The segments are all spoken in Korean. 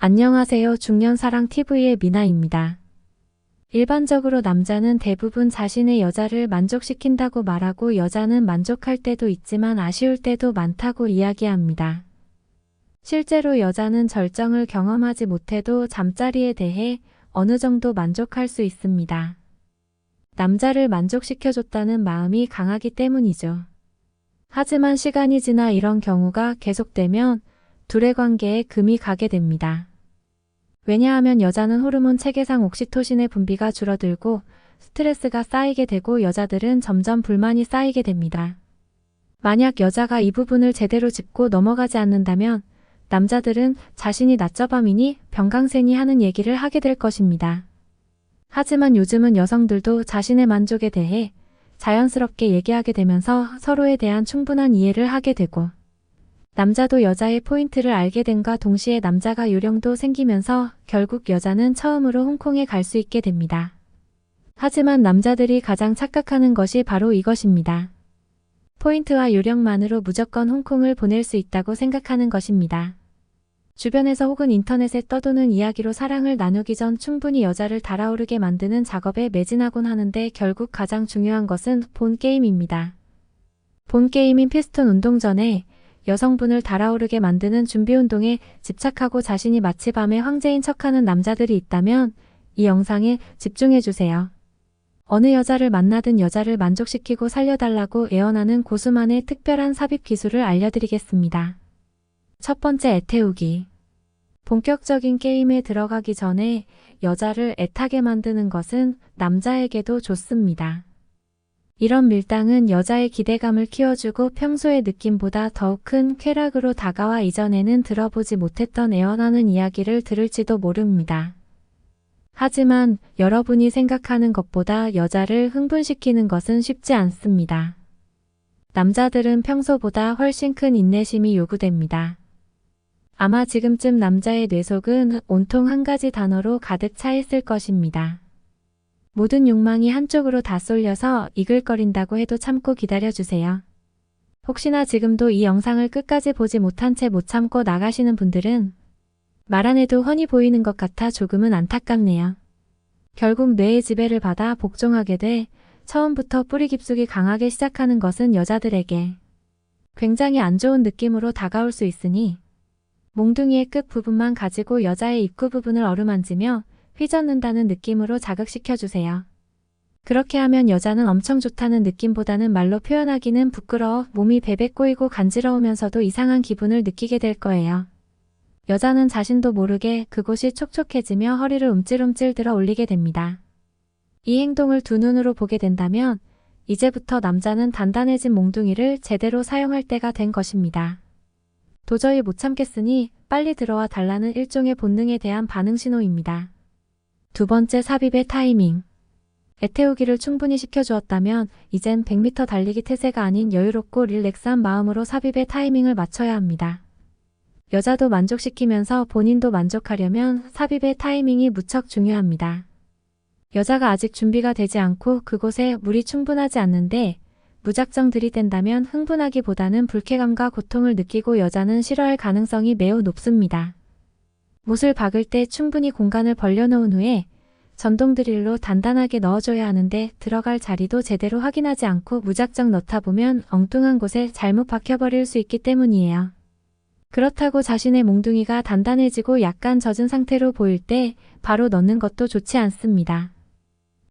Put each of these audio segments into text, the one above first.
안녕하세요. 중년사랑TV의 미나입니다. 일반적으로 남자는 대부분 자신의 여자를 만족시킨다고 말하고 여자는 만족할 때도 있지만 아쉬울 때도 많다고 이야기합니다. 실제로 여자는 절정을 경험하지 못해도 잠자리에 대해 어느 정도 만족할 수 있습니다. 남자를 만족시켜줬다는 마음이 강하기 때문이죠. 하지만 시간이 지나 이런 경우가 계속되면 둘의 관계에 금이 가게 됩니다. 왜냐하면 여자는 호르몬 체계상 옥시토신의 분비가 줄어들고 스트레스가 쌓이게 되고 여자들은 점점 불만이 쌓이게 됩니다. 만약 여자가 이 부분을 제대로 짚고 넘어가지 않는다면 남자들은 자신이 낮저밤이니 병강세니 하는 얘기를 하게 될 것입니다. 하지만 요즘은 여성들도 자신의 만족에 대해 자연스럽게 얘기하게 되면서 서로에 대한 충분한 이해를 하게 되고 남자도 여자의 포인트를 알게 됨과 동시에 남자가 요령도 생기면서 결국 여자는 처음으로 홍콩에 갈 수 있게 됩니다. 하지만 남자들이 가장 착각하는 것이 바로 이것입니다. 포인트와 요령만으로 무조건 홍콩을 보낼 수 있다고 생각하는 것입니다. 주변에서 혹은 인터넷에 떠도는 이야기로 사랑을 나누기 전 충분히 여자를 달아오르게 만드는 작업에 매진하곤 하는데 결국 가장 중요한 것은 본 게임입니다. 본 게임인 피스톤 운동 전에 여성분을 달아오르게 만드는 준비운동에 집착하고 자신이 마치 밤의 황제인 척하는 남자들이 있다면 이 영상에 집중해주세요. 어느 여자를 만나든 여자를 만족시키고 살려달라고 애원하는 고수만의 특별한 삽입 기술을 알려드리겠습니다. 첫 번째, 애태우기. 본격적인 게임에 들어가기 전에 여자를 애타게 만드는 것은 남자에게도 좋습니다. 이런 밀당은 여자의 기대감을 키워주고 평소의 느낌보다 더욱 큰 쾌락으로 다가와 이전에는 들어보지 못했던 애원하는 이야기를 들을지도 모릅니다. 하지만 여러분이 생각하는 것보다 여자를 흥분시키는 것은 쉽지 않습니다. 남자들은 평소보다 훨씬 큰 인내심이 요구됩니다. 아마 지금쯤 남자의 뇌속은 온통 한 가지 단어로 가득 차 있을 것입니다. 모든 욕망이 한쪽으로 다 쏠려서 이글거린다고 해도 참고 기다려주세요. 혹시나 지금도 이 영상을 끝까지 보지 못한 채 못 참고 나가시는 분들은 말 안 해도 훤히 보이는 것 같아 조금은 안타깝네요. 결국 뇌의 지배를 받아 복종하게 돼 처음부터 뿌리 깊숙이 강하게 시작하는 것은 여자들에게 굉장히 안 좋은 느낌으로 다가올 수 있으니 몽둥이의 끝 부분만 가지고 여자의 입구 부분을 어루만지며 휘젓는다는 느낌으로 자극시켜주세요. 그렇게 하면 여자는 엄청 좋다는 느낌보다는 말로 표현하기는 부끄러워 몸이 베베 꼬이고 간지러우면서도 이상한 기분을 느끼게 될 거예요. 여자는 자신도 모르게 그곳이 촉촉해지며 허리를 움찔움찔 들어 올리게 됩니다. 이 행동을 두 눈으로 보게 된다면 이제부터 남자는 단단해진 몽둥이를 제대로 사용할 때가 된 것입니다. 도저히 못 참겠으니 빨리 들어와 달라는 일종의 본능에 대한 반응 신호입니다. 두 번째, 삽입의 타이밍. 애태우기를 충분히 시켜주었다면 이젠 100m 달리기 태세가 아닌 여유롭고 릴렉스한 마음으로 삽입의 타이밍을 맞춰야 합니다. 여자도 만족시키면서 본인도 만족하려면 삽입의 타이밍이 무척 중요합니다. 여자가 아직 준비가 되지 않고 그곳에 물이 충분하지 않는데 무작정 들이댄다면 흥분하기보다는 불쾌감과 고통을 느끼고 여자는 싫어할 가능성이 매우 높습니다. 못을 박을 때 충분히 공간을 벌려놓은 후에 전동 드릴로 단단하게 넣어줘야 하는데 들어갈 자리도 제대로 확인하지 않고 무작정 넣다 보면 엉뚱한 곳에 잘못 박혀버릴 수 있기 때문이에요. 그렇다고 자신의 몽둥이가 단단해지고 약간 젖은 상태로 보일 때 바로 넣는 것도 좋지 않습니다.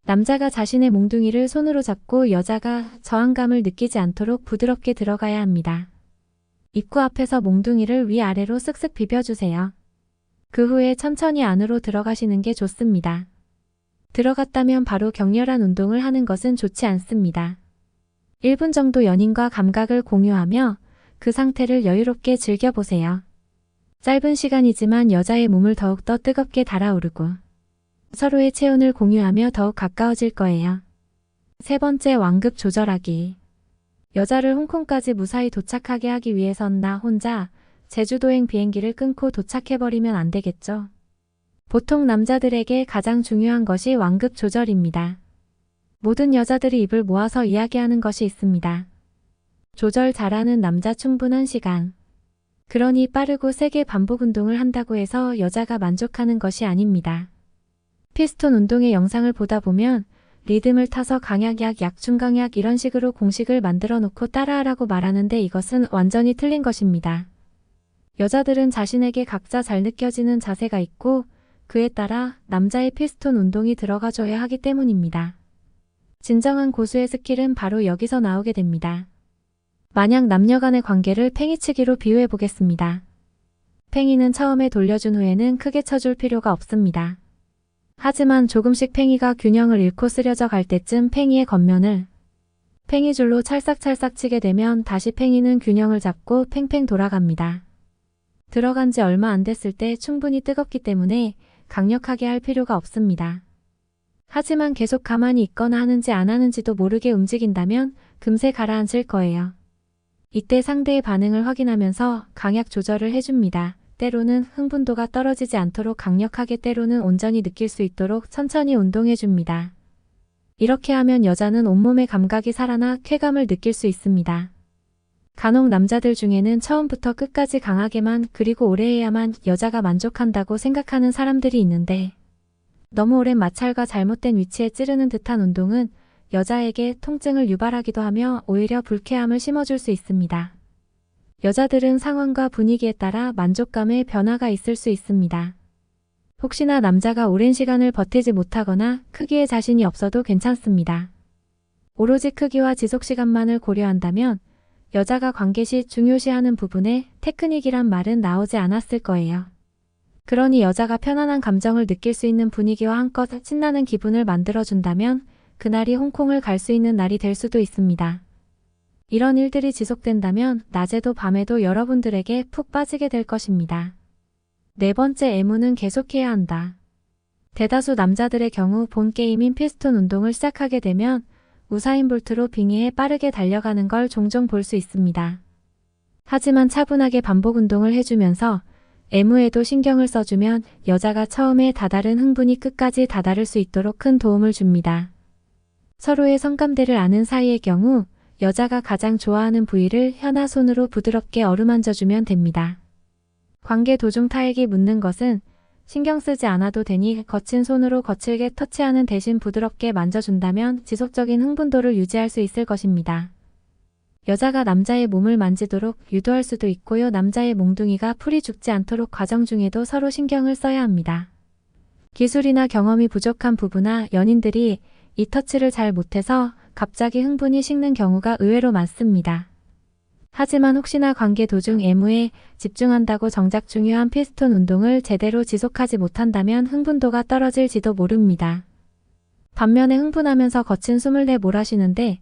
남자가 자신의 몽둥이를 손으로 잡고 여자가 저항감을 느끼지 않도록 부드럽게 들어가야 합니다. 입구 앞에서 몽둥이를 위아래로 쓱쓱 비벼주세요. 그 후에 천천히 안으로 들어가시는 게 좋습니다. 들어갔다면 바로 격렬한 운동을 하는 것은 좋지 않습니다. 1분 정도 연인과 감각을 공유하며 그 상태를 여유롭게 즐겨보세요. 짧은 시간이지만 여자의 몸을 더욱더 뜨겁게 달아오르고 서로의 체온을 공유하며 더욱 가까워질 거예요. 세 번째, 완급 조절하기. 여자를 홍콩까지 무사히 도착하게 하기 위해선 나 혼자 제주도행 비행기를 끊고 도착해버리면 안 되겠죠. 보통 남자들에게 가장 중요한 것이 완급 조절입니다. 모든 여자들이 입을 모아서 이야기하는 것이 있습니다. 조절 잘하는 남자 충분한 시간. 그러니 빠르고 세게 반복 운동을 한다고 해서 여자가 만족하는 것이 아닙니다. 피스톤 운동의 영상을 보다 보면 리듬을 타서 강약약, 약중강약 이런 식으로 공식을 만들어 놓고 따라하라고 말하는데 이것은 완전히 틀린 것입니다. 여자들은 자신에게 각자 잘 느껴지는 자세가 있고 그에 따라 남자의 피스톤 운동이 들어가줘야 하기 때문입니다. 진정한 고수의 스킬은 바로 여기서 나오게 됩니다. 만약 남녀 간의 관계를 팽이치기로 비유해 보겠습니다. 팽이는 처음에 돌려준 후에는 크게 쳐줄 필요가 없습니다. 하지만 조금씩 팽이가 균형을 잃고 쓰려져 갈 때쯤 팽이의 겉면을 팽이줄로 찰싹찰싹 치게 되면 다시 팽이는 균형을 잡고 팽팽 돌아갑니다. 들어간 지 얼마 안 됐을 때 충분히 뜨겁기 때문에 강력하게 할 필요가 없습니다. 하지만 계속 가만히 있거나 하는지 안 하는지도 모르게 움직인다면 금세 가라앉을 거예요. 이때 상대의 반응을 확인하면서 강약 조절을 해줍니다. 때로는 흥분도가 떨어지지 않도록 강력하게, 때로는 온전히 느낄 수 있도록 천천히 운동해줍니다. 이렇게 하면 여자는 온몸의 감각이 살아나 쾌감을 느낄 수 있습니다. 간혹 남자들 중에는 처음부터 끝까지 강하게만 그리고 오래 해야만 여자가 만족한다고 생각하는 사람들이 있는데 너무 오랜 마찰과 잘못된 위치에 찌르는 듯한 운동은 여자에게 통증을 유발하기도 하며 오히려 불쾌함을 심어줄 수 있습니다. 여자들은 상황과 분위기에 따라 만족감의 변화가 있을 수 있습니다. 혹시나 남자가 오랜 시간을 버티지 못하거나 크기에 자신이 없어도 괜찮습니다. 오로지 크기와 지속시간만을 고려한다면 여자가 관계 시 중요시하는 부분에 테크닉이란 말은 나오지 않았을 거예요. 그러니 여자가 편안한 감정을 느낄 수 있는 분위기와 한껏 신나는 기분을 만들어준다면 그날이 홍콩을 갈 수 있는 날이 될 수도 있습니다. 이런 일들이 지속된다면 낮에도 밤에도 여러분들에게 푹 빠지게 될 것입니다. 네 번째, 애무는 계속해야 한다. 대다수 남자들의 경우 본 게임인 피스톤 운동을 시작하게 되면 우사인 볼트로 빙의해 빠르게 달려가는 걸 종종 볼 수 있습니다. 하지만 차분하게 반복 운동을 해주면서 애무에도 신경을 써주면 여자가 처음에 다다른 흥분이 끝까지 다다를 수 있도록 큰 도움을 줍니다. 서로의 성감대를 아는 사이의 경우 여자가 가장 좋아하는 부위를 혀나 손으로 부드럽게 어루만져주면 됩니다. 관계 도중 타액이 묻는 것은 신경 쓰지 않아도 되니 거친 손으로 거칠게 터치하는 대신 부드럽게 만져준다면 지속적인 흥분도를 유지할 수 있을 것입니다. 여자가 남자의 몸을 만지도록 유도할 수도 있고요. 남자의 몽둥이가 풀이 죽지 않도록 과정 중에도 서로 신경을 써야 합니다. 기술이나 경험이 부족한 부부나 연인들이 이 터치를 잘 못해서 갑자기 흥분이 식는 경우가 의외로 많습니다. 하지만 혹시나 관계 도중 애무에 집중한다고 정작 중요한 피스톤 운동을 제대로 지속하지 못한다면 흥분도가 떨어질지도 모릅니다. 반면에 흥분하면서 거친 숨을 내 몰아쉬는데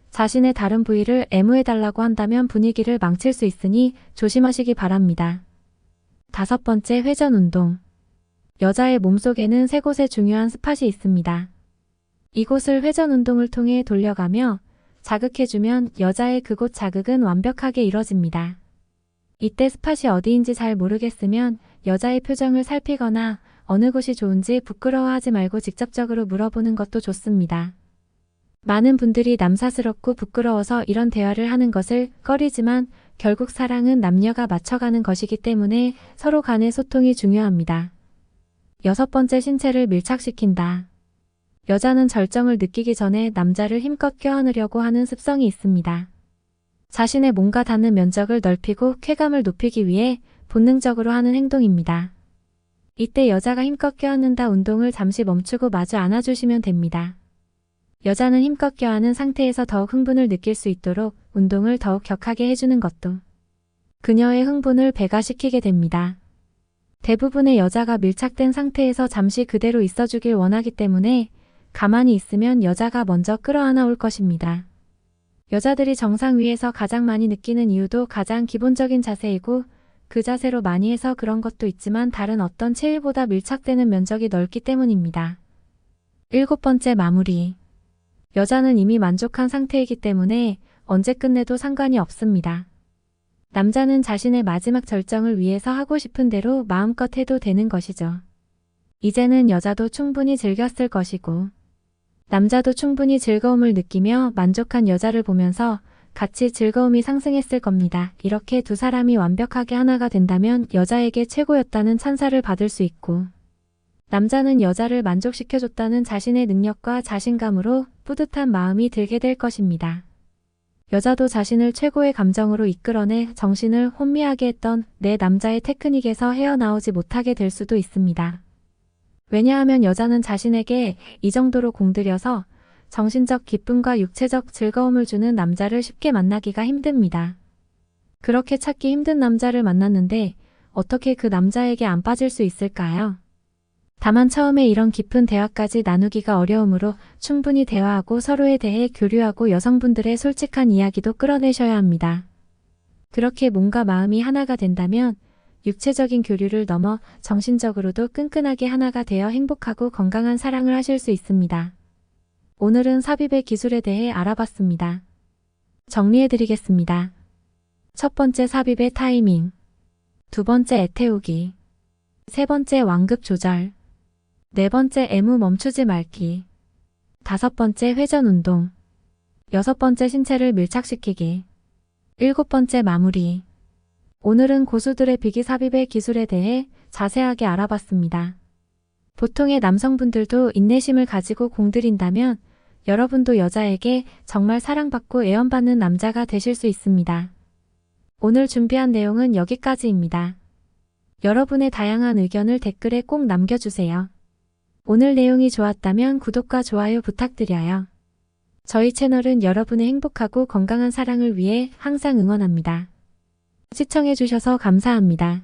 자신의 다른 부위를 애무해달라고 한다면 분위기를 망칠 수 있으니 조심하시기 바랍니다. 다섯 번째, 회전 운동. 여자의 몸속에는 세 곳의 중요한 스팟이 있습니다. 이곳을 회전 운동을 통해 돌려가며 자극해주면 여자의 그곳 자극은 완벽하게 이뤄집니다. 이때 스팟이 어디인지 잘 모르겠으면 여자의 표정을 살피거나 어느 곳이 좋은지 부끄러워하지 말고 직접적으로 물어보는 것도 좋습니다. 많은 분들이 남사스럽고 부끄러워서 이런 대화를 하는 것을 꺼리지만 결국 사랑은 남녀가 맞춰가는 것이기 때문에 서로 간의 소통이 중요합니다. 여섯 번째, 신체를 밀착시킨다. 여자는 절정을 느끼기 전에 남자를 힘껏 껴안으려고 하는 습성이 있습니다. 자신의 몸과 닿는 면적을 넓히고 쾌감을 높이기 위해 본능적으로 하는 행동입니다. 이때 여자가 힘껏 껴안는다 운동을 잠시 멈추고 마주 안아주시면 됩니다. 여자는 힘껏 껴안은 상태에서 더욱 흥분을 느낄 수 있도록 운동을 더욱 격하게 해주는 것도 그녀의 흥분을 배가시키게 됩니다. 대부분의 여자가 밀착된 상태에서 잠시 그대로 있어주길 원하기 때문에 가만히 있으면 여자가 먼저 끌어안아 올 것입니다. 여자들이 정상 위에서 가장 많이 느끼는 이유도 가장 기본적인 자세이고 그 자세로 많이 해서 그런 것도 있지만 다른 어떤 체위보다 밀착되는 면적이 넓기 때문입니다. 일곱 번째, 마무리. 여자는 이미 만족한 상태이기 때문에 언제 끝내도 상관이 없습니다. 남자는 자신의 마지막 절정을 위해서 하고 싶은 대로 마음껏 해도 되는 것이죠. 이제는 여자도 충분히 즐겼을 것이고 남자도 충분히 즐거움을 느끼며 만족한 여자를 보면서 같이 즐거움이 상승했을 겁니다. 이렇게 두 사람이 완벽하게 하나가 된다면 여자에게 최고였다는 찬사를 받을 수 있고, 남자는 여자를 만족시켜줬다는 자신의 능력과 자신감으로 뿌듯한 마음이 들게 될 것입니다. 여자도 자신을 최고의 감정으로 이끌어내 정신을 혼미하게 했던 내 남자의 테크닉에서 헤어나오지 못하게 될 수도 있습니다. 왜냐하면 여자는 자신에게 이 정도로 공들여서 정신적 기쁨과 육체적 즐거움을 주는 남자를 쉽게 만나기가 힘듭니다. 그렇게 찾기 힘든 남자를 만났는데 어떻게 그 남자에게 안 빠질 수 있을까요? 다만 처음에 이런 깊은 대화까지 나누기가 어려우므로 충분히 대화하고 서로에 대해 교류하고 여성분들의 솔직한 이야기도 끌어내셔야 합니다. 그렇게 몸과 마음이 하나가 된다면 육체적인 교류를 넘어 정신적으로도 끈끈하게 하나가 되어 행복하고 건강한 사랑을 하실 수 있습니다. 오늘은 삽입의 기술에 대해 알아봤습니다. 정리해드리겠습니다. 첫 번째, 삽입의 타이밍. 두 번째, 애태우기. 세 번째, 완급 조절. 네 번째, 애무 멈추지 말기. 다섯 번째, 회전 운동. 여섯 번째, 신체를 밀착시키기. 일곱 번째, 마무리. 오늘은 고수들의 비기 삽입의 기술에 대해 자세하게 알아봤습니다. 보통의 남성분들도 인내심을 가지고 공들인다면 여러분도 여자에게 정말 사랑받고 애원받는 남자가 되실 수 있습니다. 오늘 준비한 내용은 여기까지입니다. 여러분의 다양한 의견을 댓글에 꼭 남겨주세요. 오늘 내용이 좋았다면 구독과 좋아요 부탁드려요. 저희 채널은 여러분의 행복하고 건강한 사랑을 위해 항상 응원합니다. 시청해주셔서 감사합니다.